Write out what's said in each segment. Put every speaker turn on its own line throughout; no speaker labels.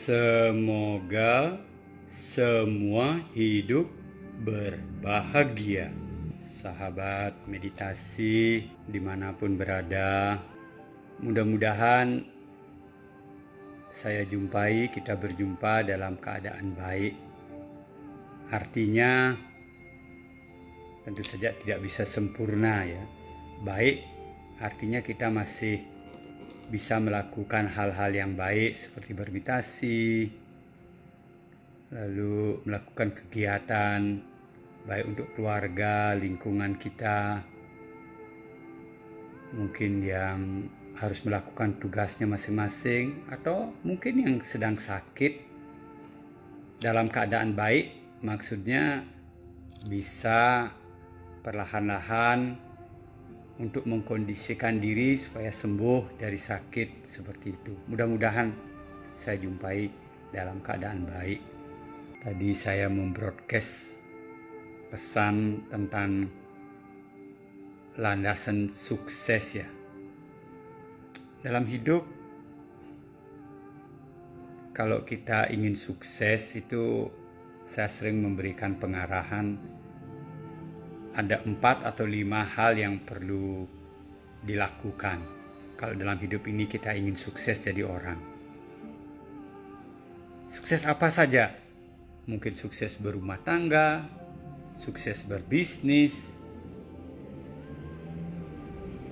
Semoga semua hidup berbahagia. Sahabat meditasi dimanapun berada, mudah-mudahan kita berjumpa dalam keadaan baik. Artinya tentu saja tidak bisa sempurna ya. Baik artinya kita masih bisa melakukan hal-hal yang baik seperti bermeditasi, lalu melakukan kegiatan baik untuk keluarga, lingkungan kita, mungkin yang harus melakukan tugasnya masing-masing, atau mungkin yang sedang sakit dalam keadaan baik, maksudnya bisa perlahan-lahan untuk mengkondisikan diri supaya sembuh dari sakit seperti itu. Mudah-mudahan saya jumpai dalam keadaan baik. Tadi saya membroadcast pesan tentang landasan sukses ya. Dalam hidup, kalau kita ingin sukses itu saya sering memberikan pengarahan. Ada 4 atau 5 hal yang perlu dilakukan kalau dalam hidup ini kita ingin sukses jadi orang. Sukses apa saja? Mungkin sukses berumah tangga, sukses berbisnis,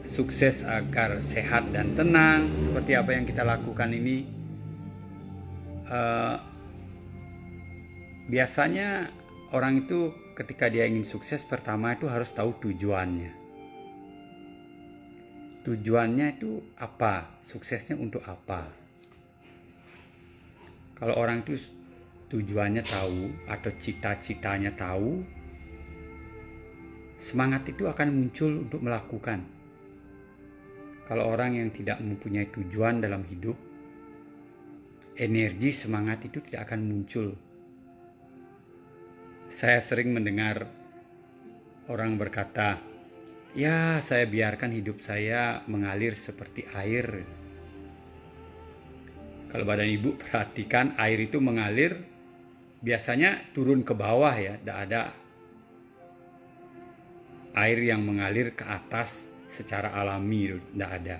sukses agar sehat dan tenang, seperti apa yang kita lakukan ini. Biasanya orang itu ketika dia ingin sukses, pertama itu harus tahu tujuannya. Tujuannya itu apa? Suksesnya untuk apa? Kalau orang itu tujuannya tahu atau cita-citanya tahu, semangat itu akan muncul untuk melakukan. Kalau orang yang tidak mempunyai tujuan dalam hidup, energi semangat itu tidak akan muncul. Saya sering mendengar orang berkata, ya saya biarkan hidup saya mengalir seperti air. Kalau badan ibu perhatikan, air itu mengalir biasanya turun ke bawah ya, tidak ada air yang mengalir ke atas secara alami, tidak ada.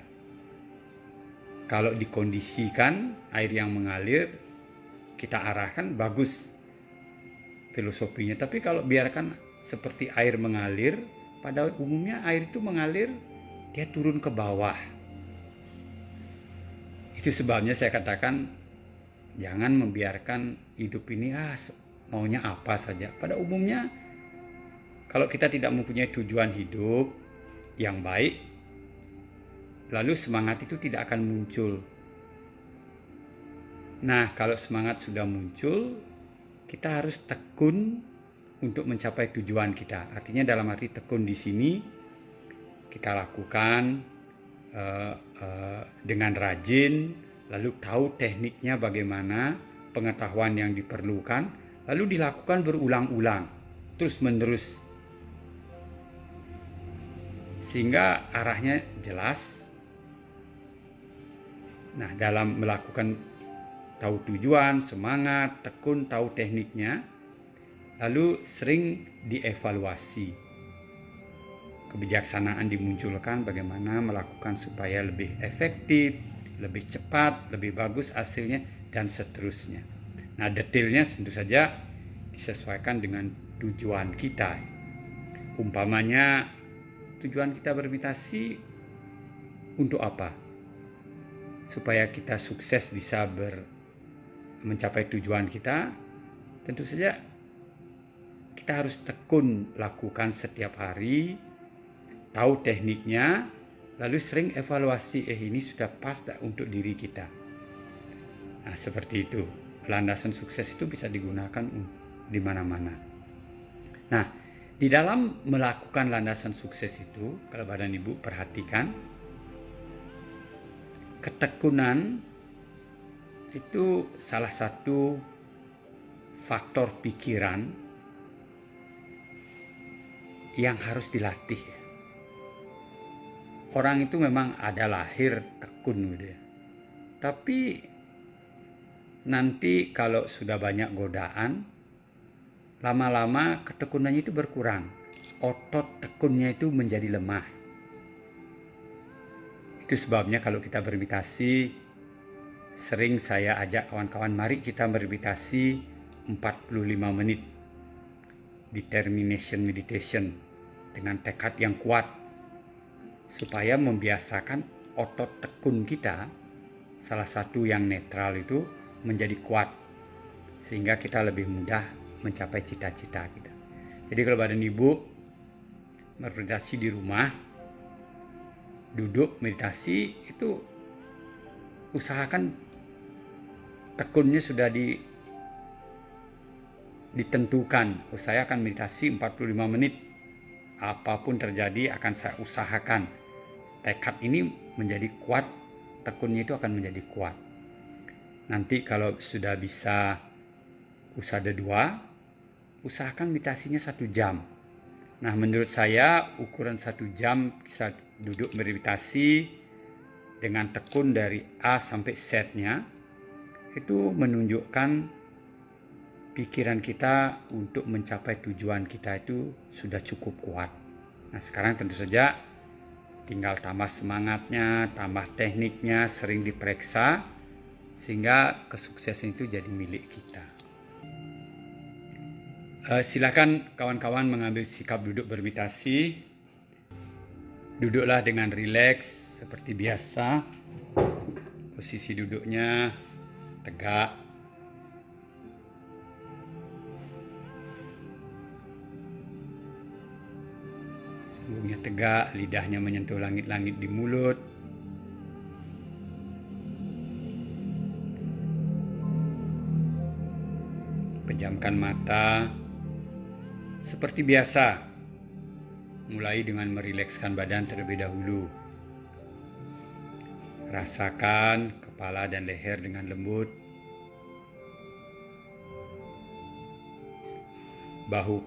Kalau dikondisikan air yang mengalir, kita arahkan bagus filosofinya. Tapi kalau biarkan seperti air mengalir, pada umumnya air itu mengalir, dia turun ke bawah. Itu sebabnya saya katakan jangan membiarkan hidup ini maunya apa saja. Pada umumnya kalau kita tidak mempunyai tujuan hidup yang baik, lalu semangat itu tidak akan muncul. Nah, kalau semangat sudah muncul, kita harus tekun untuk mencapai tujuan kita. Artinya dalam arti tekun di sini kita lakukan dengan rajin, lalu tahu tekniknya bagaimana, pengetahuan yang diperlukan, lalu dilakukan berulang-ulang, terus-menerus, sehingga arahnya jelas. Nah, dalam melakukan tahu tujuan, semangat, tekun, tahu tekniknya, lalu sering dievaluasi. Kebijaksanaan dimunculkan bagaimana melakukan supaya lebih efektif, lebih cepat, lebih bagus hasilnya, dan seterusnya. Nah, detailnya tentu saja disesuaikan dengan tujuan kita. Umpamanya, tujuan kita bermeditasi untuk apa? Supaya kita sukses bisa mencapai tujuan kita, tentu saja kita harus tekun lakukan setiap hari, tahu tekniknya, lalu sering evaluasi, ini sudah pas tak untuk diri kita. Nah, seperti itu. Landasan sukses itu bisa digunakan di mana-mana. Nah, di dalam melakukan landasan sukses itu, kalau badan ibu perhatikan, ketekunan itu salah satu faktor pikiran yang harus dilatih. Orang itu memang ada lahir tekun gitu ya. Tapi nanti kalau sudah banyak godaan, lama-lama ketekunannya itu berkurang. Otot tekunnya itu menjadi lemah. Itu sebabnya kalau kita bermeditasi, sering saya ajak kawan-kawan, mari kita bermeditasi 45 menit. Determination meditation dengan tekad yang kuat, supaya membiasakan otot tekun kita, salah satu yang netral itu, menjadi kuat, sehingga kita lebih mudah mencapai cita-cita kita. Jadi kalau badan ibu bermeditasi di rumah, duduk meditasi, itu usahakan tekunnya sudah ditentukan. Saya akan meditasi 45 menit. Apapun terjadi akan saya usahakan. Tekad ini menjadi kuat, tekunnya itu akan menjadi kuat. Nanti kalau sudah bisa usada 2, usahakan meditasinya 1 jam. Nah, menurut saya ukuran 1 jam bisa duduk meditasi dengan tekun dari A sampai Z-nya, itu menunjukkan pikiran kita untuk mencapai tujuan kita itu sudah cukup kuat. Nah, sekarang tentu saja tinggal tambah semangatnya, tambah tekniknya, sering diperiksa, sehingga kesuksesan itu jadi milik kita. Silakan kawan-kawan mengambil sikap duduk bermeditasi. Duduklah dengan rileks seperti biasa. Posisi duduknya tegak. Punggungnya tegak, lidahnya menyentuh langit-langit di mulut. Pejamkan mata seperti biasa. Mulai dengan merilekskan badan terlebih dahulu. Rasakan kepala dan leher dengan lembut. Bahu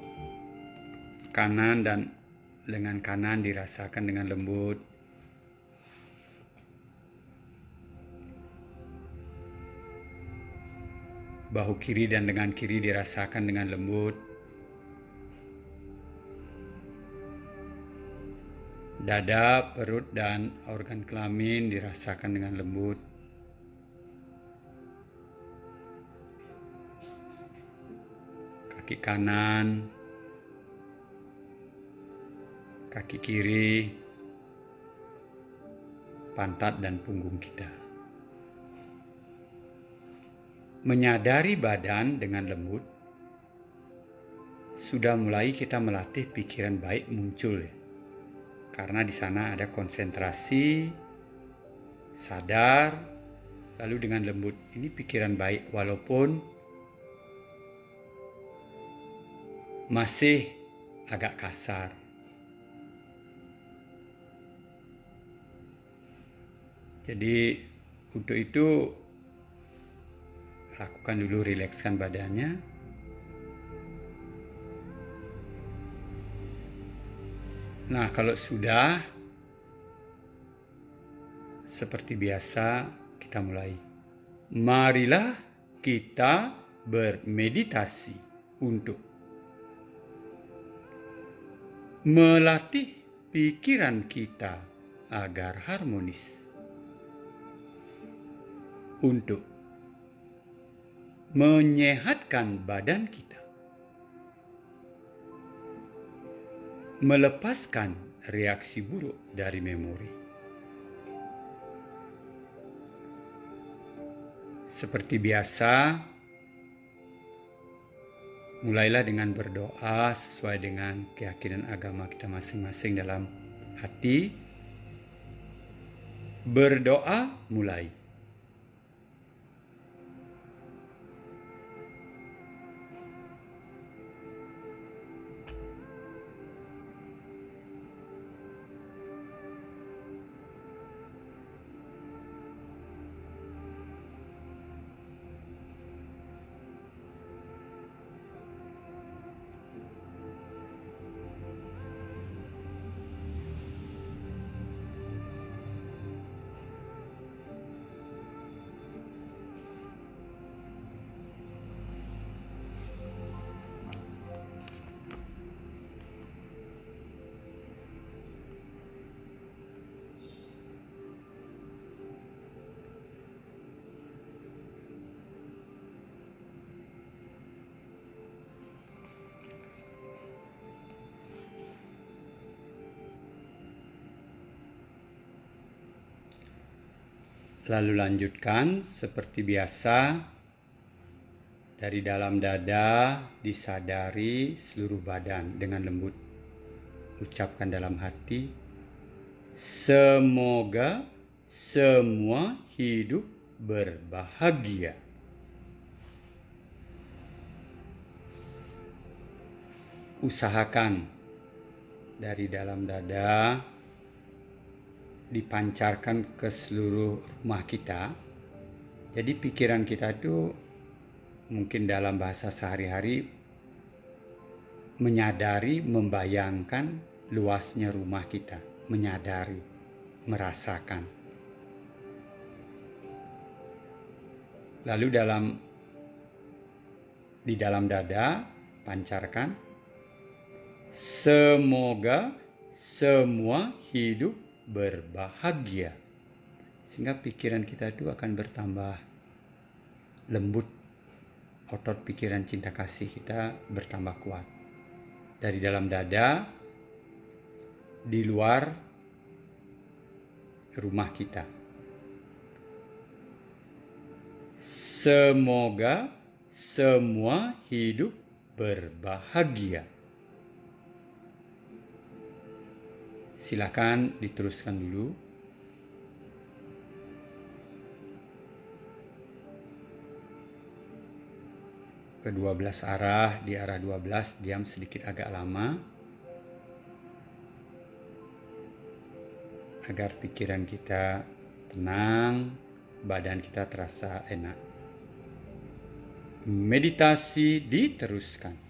kanan dan lengan kanan dirasakan dengan lembut. Bahu kiri dan lengan kiri dirasakan dengan lembut. Dada, perut, dan organ kelamin dirasakan dengan lembut. Kaki kanan, kaki kiri, pantat dan punggung kita. Menyadari badan dengan lembut, sudah mulai kita melatih pikiran baik muncul. Karena di sana ada konsentrasi, sadar, lalu dengan lembut. Ini pikiran baik walaupun masih agak kasar. Jadi untuk itu lakukan dulu, rilekskan badannya. Nah, kalau sudah seperti biasa, kita mulai. Marilah kita bermeditasi untuk melatih pikiran kita agar harmonis, untuk menyehatkan badan kita, melepaskan reaksi buruk dari memori. Seperti biasa, mulailah dengan berdoa sesuai dengan keyakinan agama kita masing-masing dalam hati. Berdoa mulai. Lalu lanjutkan seperti biasa, dari dalam dada disadari seluruh badan dengan lembut. Ucapkan dalam hati, semoga semua hidup berbahagia. Usahakan dari dalam dada dipancarkan ke seluruh rumah kita. Jadi pikiran kita itu mungkin dalam bahasa sehari-hari menyadari, membayangkan luasnya rumah kita, menyadari, merasakan. Lalu di dalam dada pancarkan, semoga semua hidup berbahagia, sehingga pikiran kita itu akan bertambah lembut, otot pikiran cinta kasih kita bertambah kuat. Dari dalam dada, di luar rumah kita. Semoga semua hidup berbahagia. Silakan diteruskan dulu. Ke 12 arah, di arah 12 diam sedikit agak lama. Agar pikiran kita tenang, badan kita terasa enak. Meditasi diteruskan.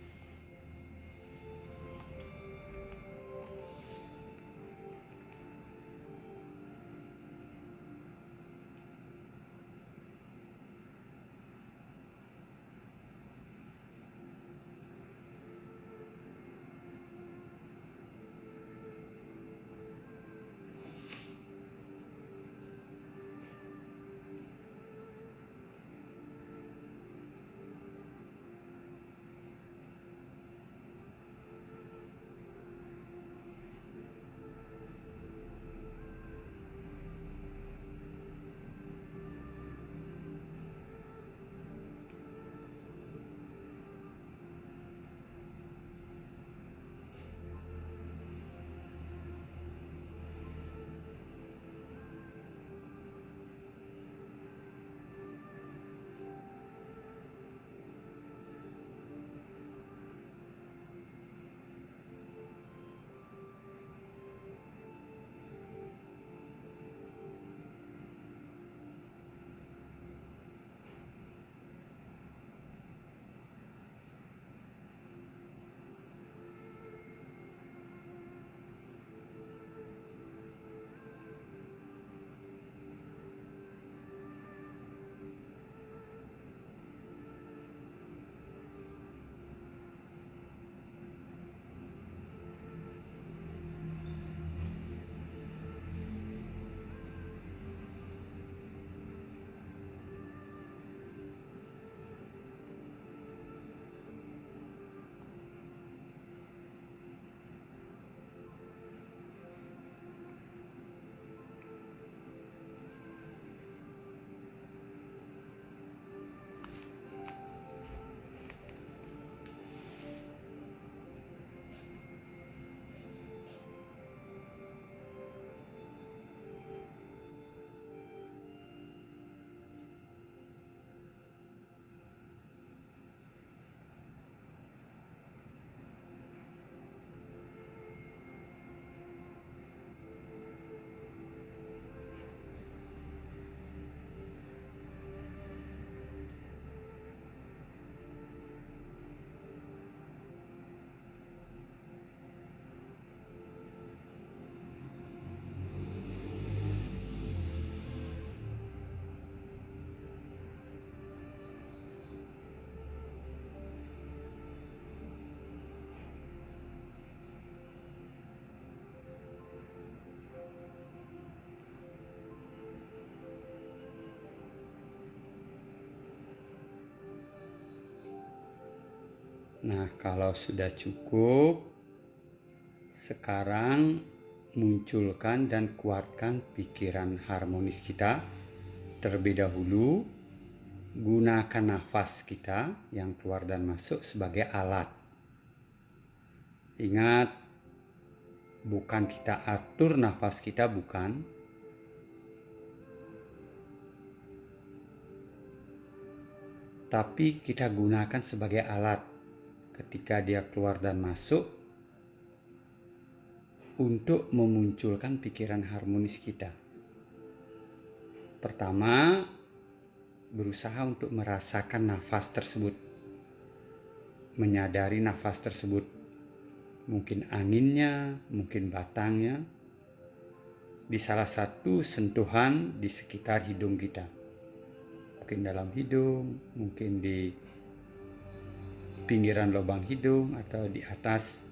Nah, kalau sudah cukup, sekarang munculkan dan kuatkan pikiran harmonis kita Terlebih dahulu, gunakan nafas kita yang keluar dan masuk sebagai alat. Ingat, bukan kita atur nafas kita, bukan. Tapi kita gunakan sebagai alat ketika dia keluar dan masuk untuk memunculkan pikiran harmonis kita. Pertama, berusaha untuk merasakan nafas tersebut, menyadari nafas tersebut, mungkin anginnya, mungkin batangnya, di salah satu sentuhan di sekitar hidung kita, mungkin dalam hidung, mungkin di pinggiran lubang hidung atau di atas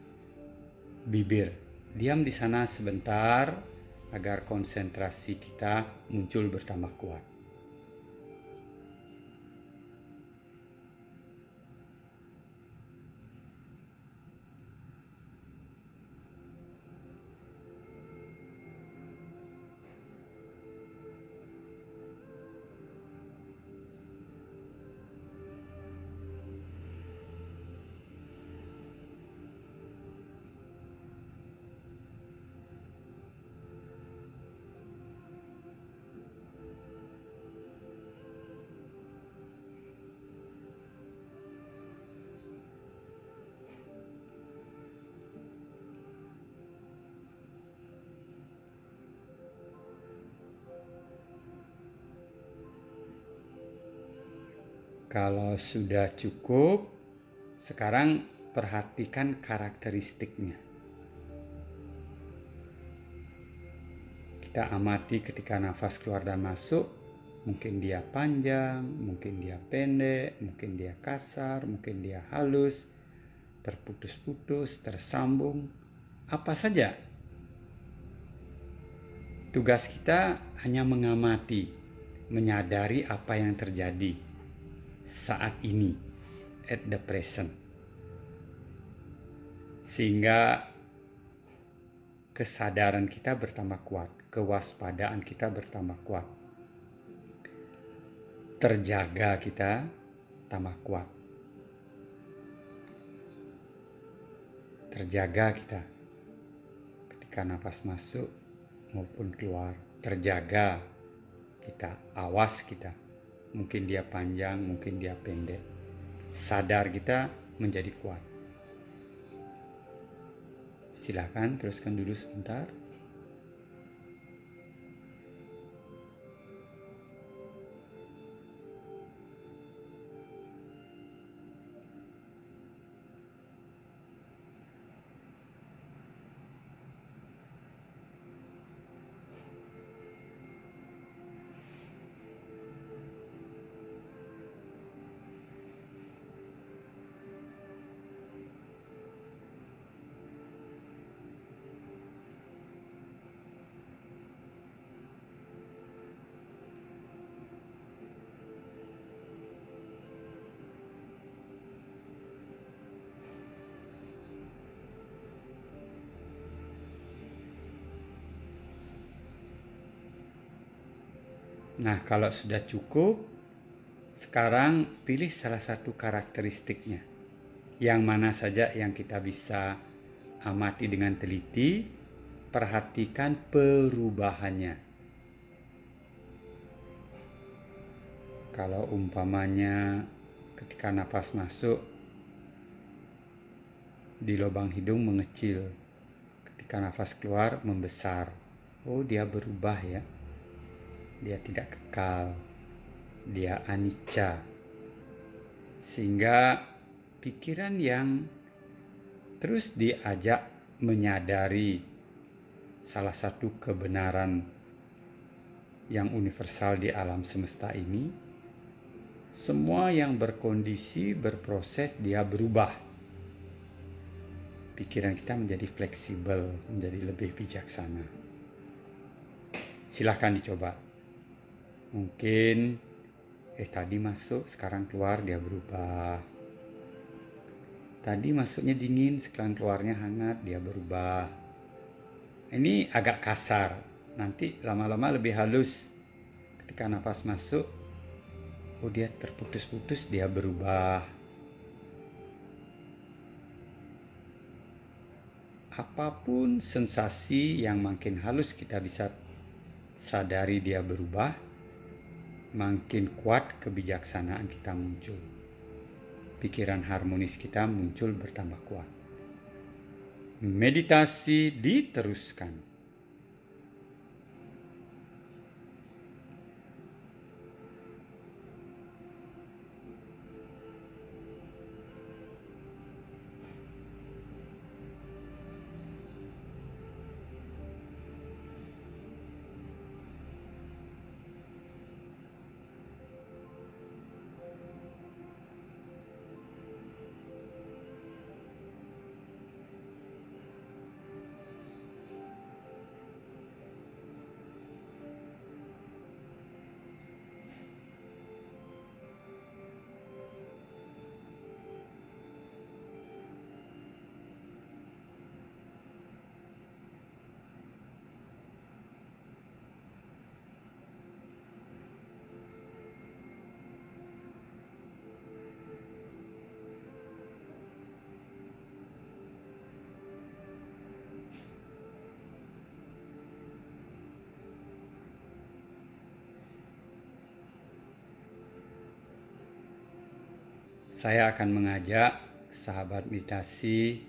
bibir. Diam di sana sebentar agar konsentrasi kita muncul bertambah kuat. Kalau sudah cukup, sekarang perhatikan karakteristiknya. Kita amati ketika nafas keluar dan masuk, mungkin dia panjang, mungkin dia pendek, mungkin dia kasar, mungkin dia halus, terputus-putus, tersambung, apa saja. Tugas kita hanya mengamati, menyadari apa yang terjadi saat ini, at the present, sehingga kesadaran kita bertambah kuat, kewaspadaan kita bertambah kuat, terjaga kita tambah kuat, terjaga kita ketika nafas masuk maupun keluar, terjaga kita, awas kita, mungkin dia panjang, mungkin dia pendek, sadar kita menjadi kuat. Silakan teruskan dulu sebentar. Nah, kalau sudah cukup, sekarang pilih salah satu karakteristiknya. Yang mana saja yang kita bisa amati dengan teliti, perhatikan perubahannya. Kalau umpamanya ketika nafas masuk, di lubang hidung mengecil, ketika nafas keluar membesar. Oh, dia berubah ya. Dia tidak kekal, dia anicca, sehingga pikiran yang terus diajak menyadari salah satu kebenaran yang universal di alam semesta ini, semua yang berkondisi, berproses, dia berubah. Pikiran kita menjadi fleksibel, menjadi lebih bijaksana. Silahkan dicoba. Mungkin tadi masuk, sekarang keluar, dia berubah. Tadi masuknya dingin, sekarang keluarnya hangat, dia berubah. Ini agak kasar, nanti lama-lama lebih halus ketika nafas masuk, oh dia terputus-putus, dia berubah. Apapun sensasi yang makin halus kita bisa sadari dia berubah, makin kuat kebijaksanaan kita muncul. Pikiran harmonis kita muncul bertambah kuat. Meditasi diteruskan. Saya akan mengajak sahabat meditasi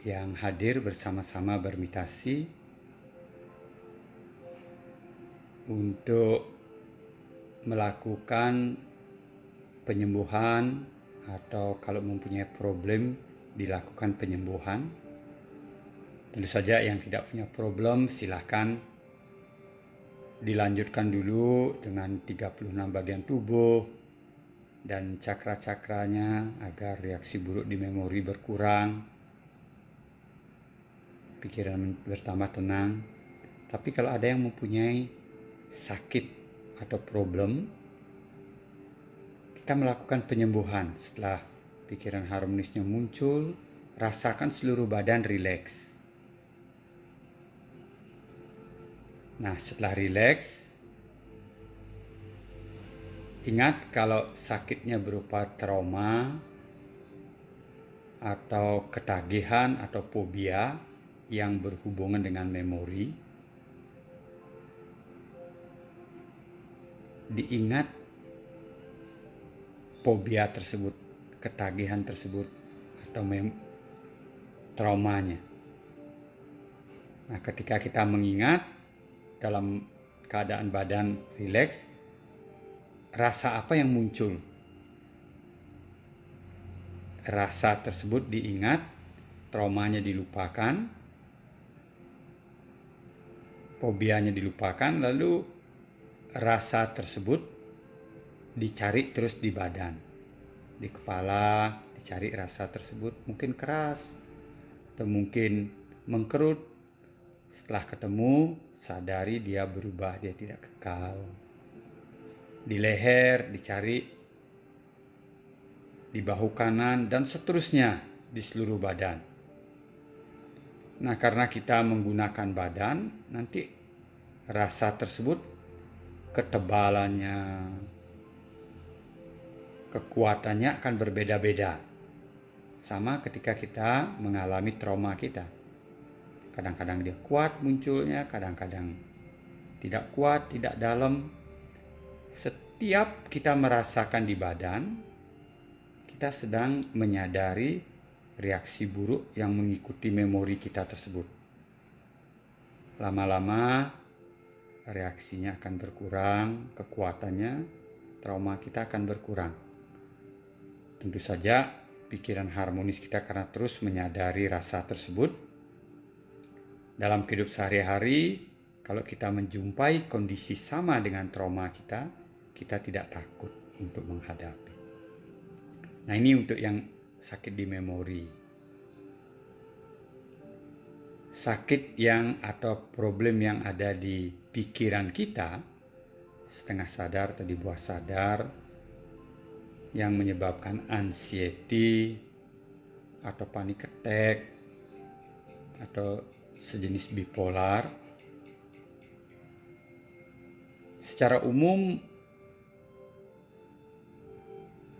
yang hadir bersama-sama bermeditasi untuk melakukan penyembuhan, atau kalau mempunyai problem dilakukan penyembuhan. Tentu saja yang tidak punya problem silahkan dilanjutkan dulu dengan 36 bagian tubuh dan cakra-cakranya agar reaksi buruk di memori berkurang, pikiran bertambah tenang. Tapi kalau ada yang mempunyai sakit atau problem, kita melakukan penyembuhan. Setelah pikiran harmonisnya muncul, rasakan seluruh badan rileks. Nah, setelah rileks, ingat kalau sakitnya berupa trauma atau ketagihan atau fobia yang berhubungan dengan memori, diingat fobia tersebut, ketagihan tersebut atau traumanya. Nah, ketika kita mengingat dalam keadaan badan rileks, rasa apa yang muncul? Rasa tersebut diingat, traumanya dilupakan, fobianya dilupakan, lalu rasa tersebut dicari terus di badan. Di kepala dicari rasa tersebut, mungkin keras atau mungkin mengkerut. Setelah ketemu, sadari dia berubah, dia tidak kekal. Di leher dicari, di bahu kanan, dan seterusnya di seluruh badan. Nah, karena kita menggunakan badan, nanti rasa tersebut, ketebalannya, kekuatannya akan berbeda-beda. Sama ketika kita mengalami trauma kita. Kadang-kadang dia kuat munculnya, kadang-kadang tidak kuat, tidak dalam. Setiap kita merasakan di badan, kita sedang menyadari reaksi buruk yang mengikuti memori kita tersebut. Lama-lama reaksinya akan berkurang, kekuatannya, trauma kita akan berkurang. Tentu saja pikiran harmonis kita karena terus menyadari rasa tersebut. Dalam kehidupan sehari-hari, kalau kita menjumpai kondisi sama dengan trauma kita tidak takut untuk menghadapi. Nah, ini untuk yang sakit di memori. Sakit yang atau problem yang ada di pikiran kita, setengah sadar atau di bawah sadar, yang menyebabkan anxiety atau panic attack atau sejenis bipolar, Secara umum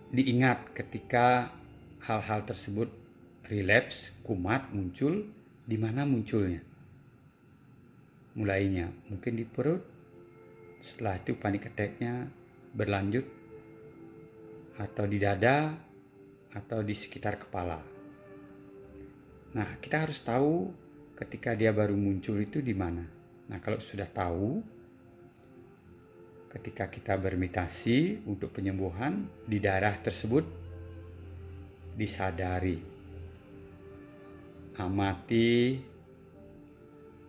diingat ketika hal-hal tersebut relapse, kumat, muncul, di mana munculnya? Mulainya mungkin di perut, setelah itu panic attack-nya berlanjut atau di dada atau di sekitar kepala. Nah, kita harus tahu ketika dia baru muncul itu di mana. Nah, kalau sudah tahu, ketika kita bermeditasi untuk penyembuhan di daerah tersebut, disadari, amati,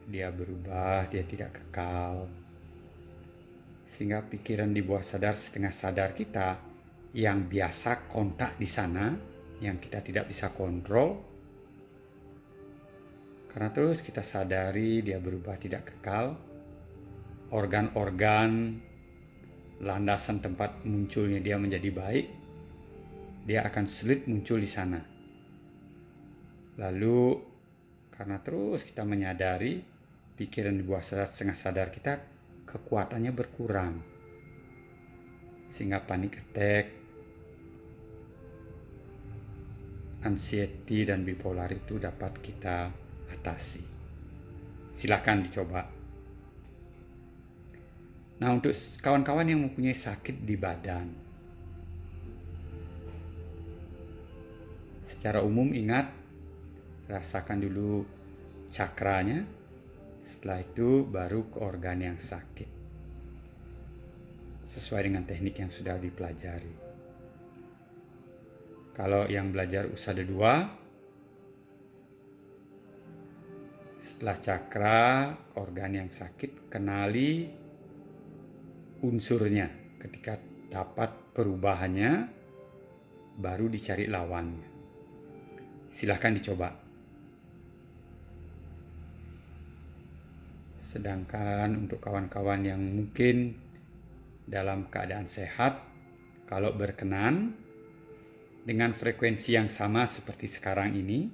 dia berubah, dia tidak kekal. Sehingga pikiran di bawah sadar, setengah sadar kita yang biasa kontak di sana, yang kita tidak bisa kontrol, karena terus kita sadari dia berubah, tidak kekal. Organ-organ, landasan tempat munculnya dia menjadi baik, dia akan sulit muncul di sana. Lalu karena terus kita menyadari pikiran di bawah sadar, setengah sadar kita kekuatannya berkurang, sehingga panic attack, anxiety dan bipolar itu dapat kita atasi. Silakan dicoba. Nah, untuk kawan-kawan yang mempunyai sakit di badan, secara umum ingat, rasakan dulu cakranya, setelah itu baru ke organ yang sakit, sesuai dengan teknik yang sudah dipelajari. Kalau yang belajar usada 2, setelah cakra, organ yang sakit, kenali unsurnya. Ketika dapat perubahannya, baru dicari lawannya. Silahkan dicoba. Sedangkan untuk kawan-kawan yang mungkin dalam keadaan sehat, kalau berkenan dengan frekuensi yang sama seperti sekarang ini,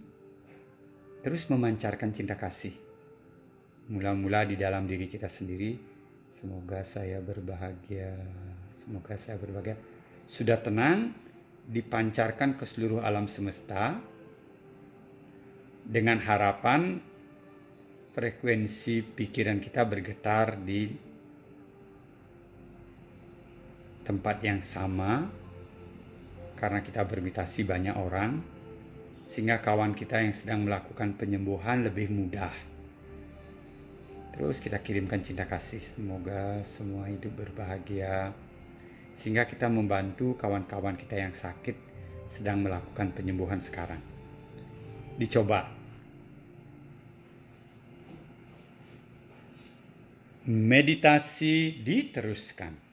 terus memancarkan cinta kasih. Mula-mula di dalam diri kita sendiri, semoga saya berbahagia, semoga saya berbahagia. Sudah tenang, dipancarkan ke seluruh alam semesta dengan harapan frekuensi pikiran kita bergetar di tempat yang sama, karena kita bermeditasi banyak orang, sehingga kawan kita yang sedang melakukan penyembuhan lebih mudah. Terus kita kirimkan cinta kasih, semoga semua hidup berbahagia, sehingga kita membantu kawan-kawan kita yang sakit sedang melakukan penyembuhan sekarang. Dicoba. Meditasi diteruskan.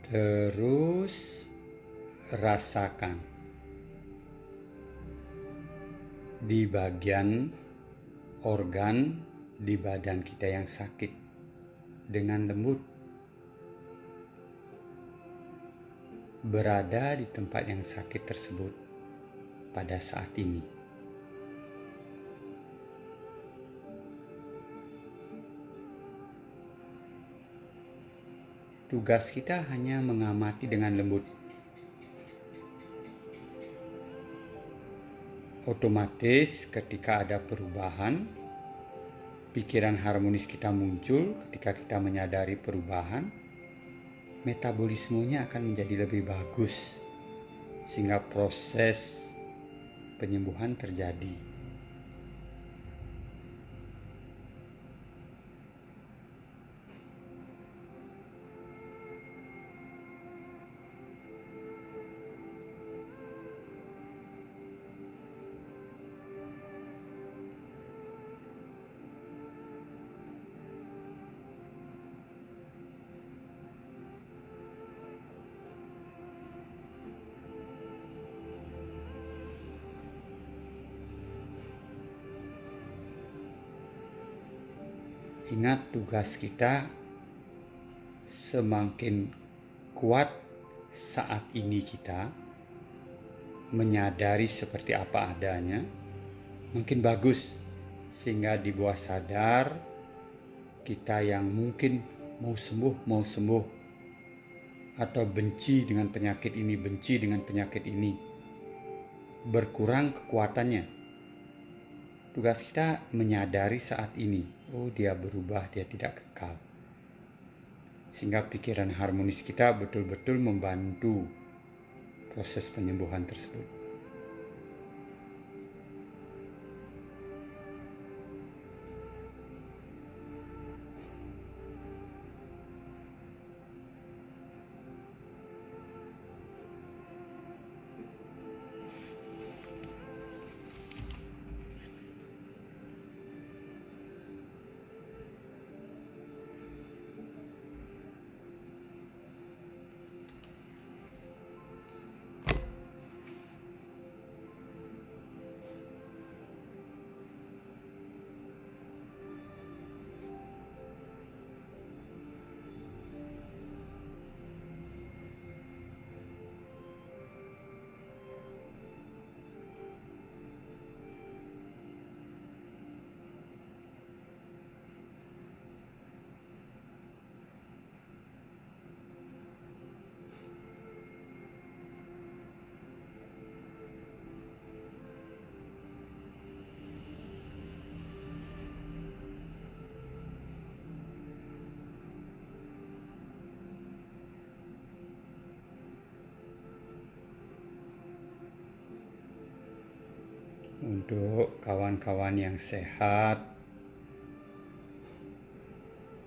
Terus rasakan di bagian organ di badan kita yang sakit dengan lembut. Berada di tempat yang sakit tersebut pada saat ini. Tugas kita hanya mengamati dengan lembut. Otomatis ketika ada perubahan, pikiran harmonis kita muncul ketika kita menyadari perubahan, metabolismenya akan menjadi lebih bagus sehingga proses penyembuhan terjadi. Ingat, tugas kita semakin kuat saat ini kita menyadari seperti apa adanya, makin bagus. Sehingga di bawah sadar kita yang mungkin mau sembuh, atau benci dengan penyakit ini, berkurang kekuatannya. Tugas kita menyadari saat ini, oh dia berubah, dia tidak kekal. Sehingga pikiran harmonis kita betul-betul membantu proses penyembuhan tersebut. Untuk kawan-kawan yang sehat,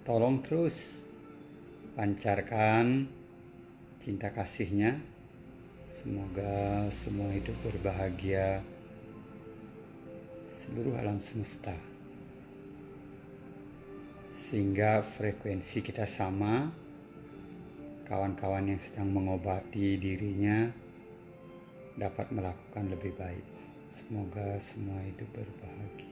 tolong terus pancarkan cinta kasihnya. Semoga semua hidup berbahagia, seluruh alam semesta, sehingga frekuensi kita sama. Kawan-kawan yang sedang mengobati dirinya dapat melakukan lebih baik. Semoga semua hidup berbahagia.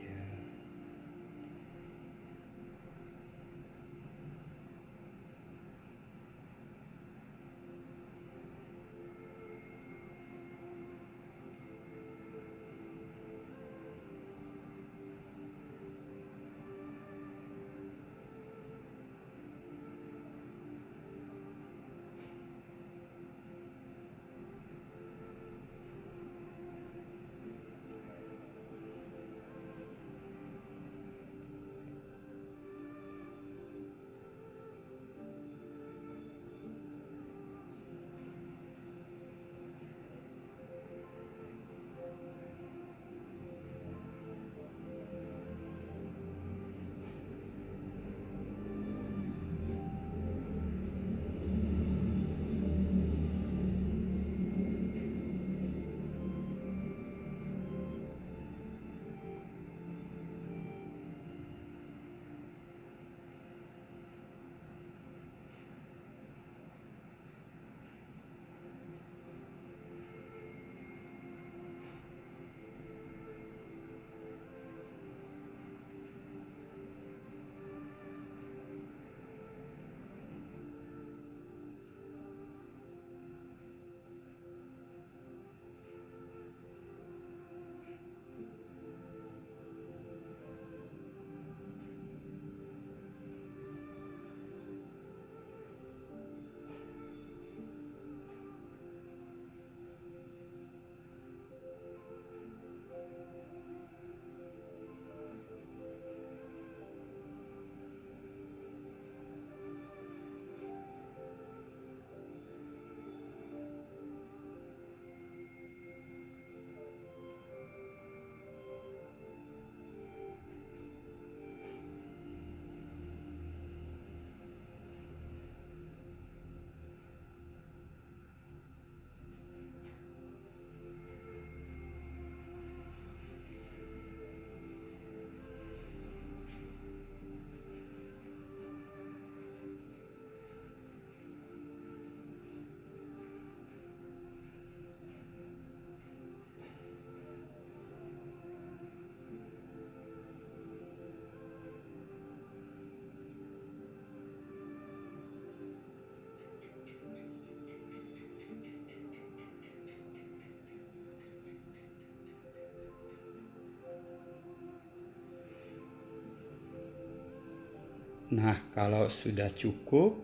Nah, kalau sudah cukup,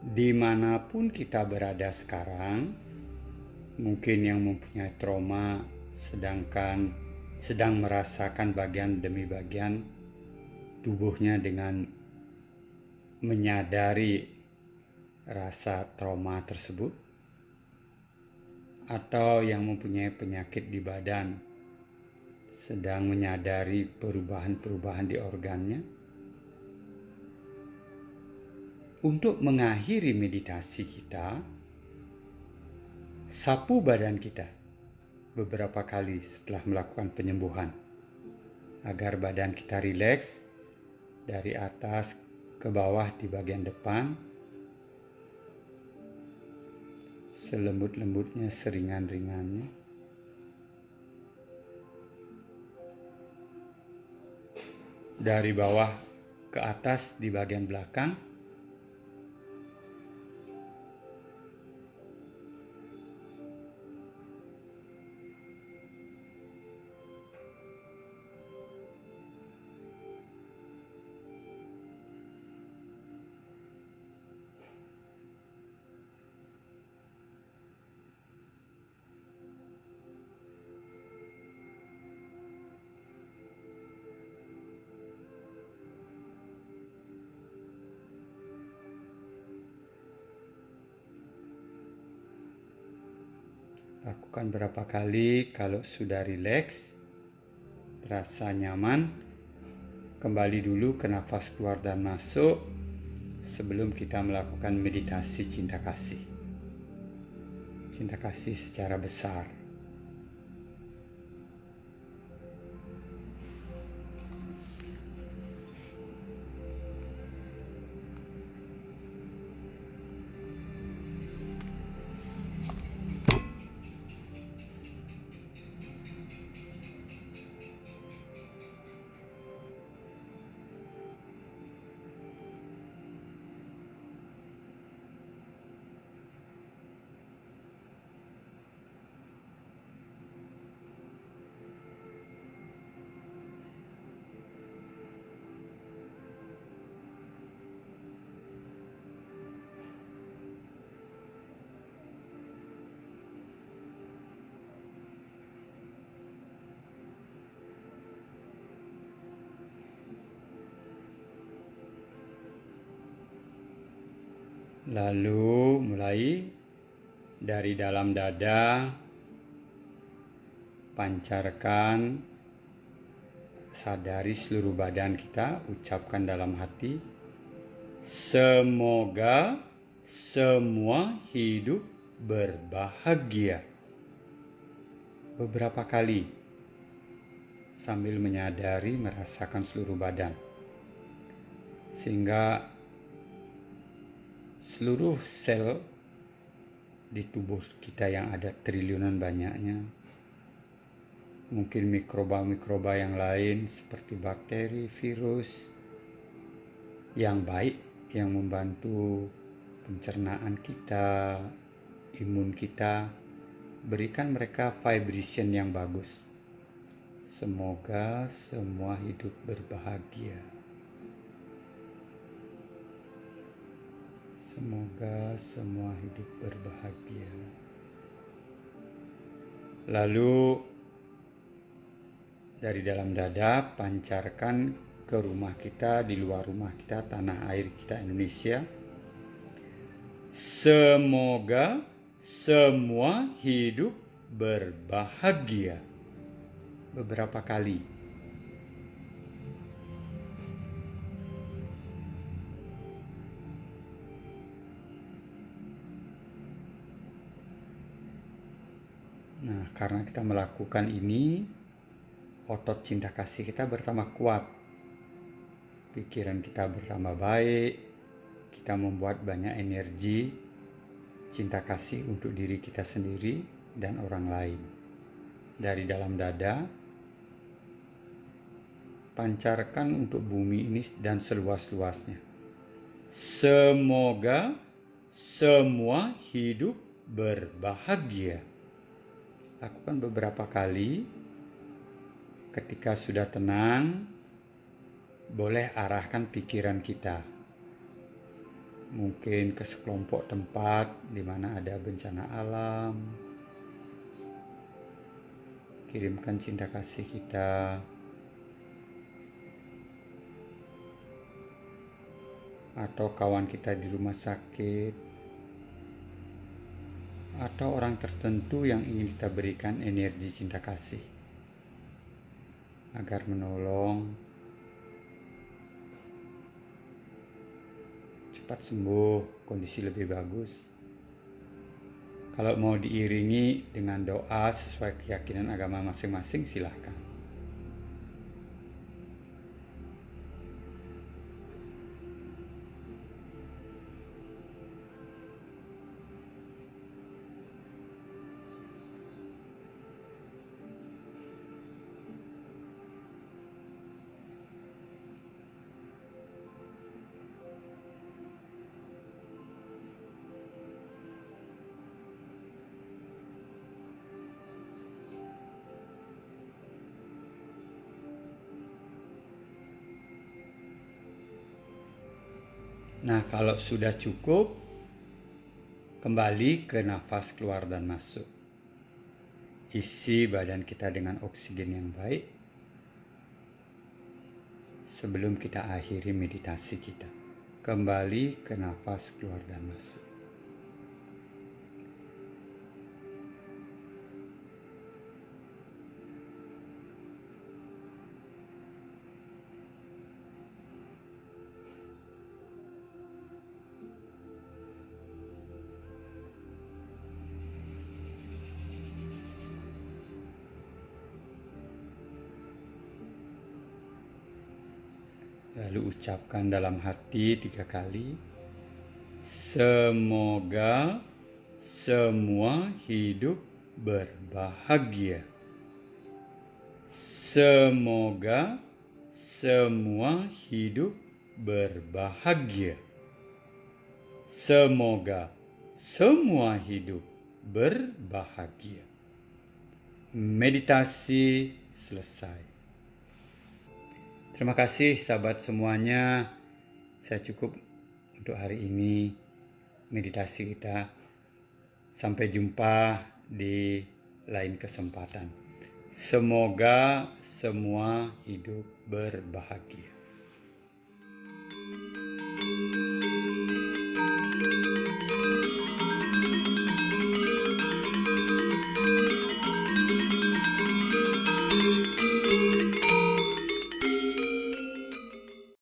dimanapun kita berada sekarang, mungkin yang mempunyai trauma sedang merasakan bagian demi bagian tubuhnya dengan menyadari rasa trauma tersebut, atau yang mempunyai penyakit di badan sedang menyadari perubahan-perubahan di organnya. Untuk mengakhiri meditasi kita, sapu badan kita beberapa kali setelah melakukan penyembuhan, agar badan kita rileks dari atas ke bawah di bagian depan, selembut-lembutnya, seringan-ringannya. Dari bawah ke atas di bagian belakang. Lakukan berapa kali. Kalau sudah rileks, terasa nyaman, kembali dulu ke nafas keluar dan masuk sebelum kita melakukan meditasi cinta kasih. Cinta kasih secara besar. Lalu mulai dari dalam dada, pancarkan, sadari seluruh badan kita, ucapkan dalam hati, semoga semua hidup berbahagia. Beberapa kali sambil menyadari, merasakan seluruh badan, sehingga seluruh sel di tubuh kita yang ada triliunan banyaknya, mungkin mikroba-mikroba yang lain seperti bakteri, virus yang baik yang membantu pencernaan kita, imun kita, berikan mereka vibration yang bagus. Semoga semua hidup berbahagia. Semoga semua hidup berbahagia. Lalu dari dalam dada pancarkan ke rumah kita, di luar rumah kita, tanah air kita Indonesia. Semoga semua hidup berbahagia. Beberapa kali. Nah, karena kita melakukan ini, otot cinta kasih kita bertambah kuat. Pikiran kita bertambah baik. Kita membuat banyak energi cinta kasih untuk diri kita sendiri dan orang lain. Dari dalam dada, pancarkan untuk bumi ini dan seluas-luasnya. Semoga semua hidup berbahagia. Lakukan beberapa kali. Ketika sudah tenang, boleh arahkan pikiran kita. Mungkin ke sekelompok tempat di mana ada bencana alam. Kirimkan cinta kasih kita. Atau kawan kita di rumah sakit. Atau orang tertentu yang ingin kita berikan energi cinta kasih. Agar menolong cepat sembuh, kondisi lebih bagus. Kalau mau diiringi dengan doa sesuai keyakinan agama masing-masing, silahkan. Nah, kalau sudah cukup, kembali ke nafas keluar dan masuk. Isi badan kita dengan oksigen yang baik sebelum kita akhiri meditasi kita. Kembali ke nafas keluar dan masuk. Lalu ucapkan dalam hati 3 kali, semoga semua hidup berbahagia. Semoga semua hidup berbahagia. Semoga semua hidup berbahagia. Meditasi selesai. Terima kasih sahabat semuanya. Saya cukup untuk hari ini meditasi kita. Sampai jumpa di lain kesempatan. Semoga semua hidup berbahagia.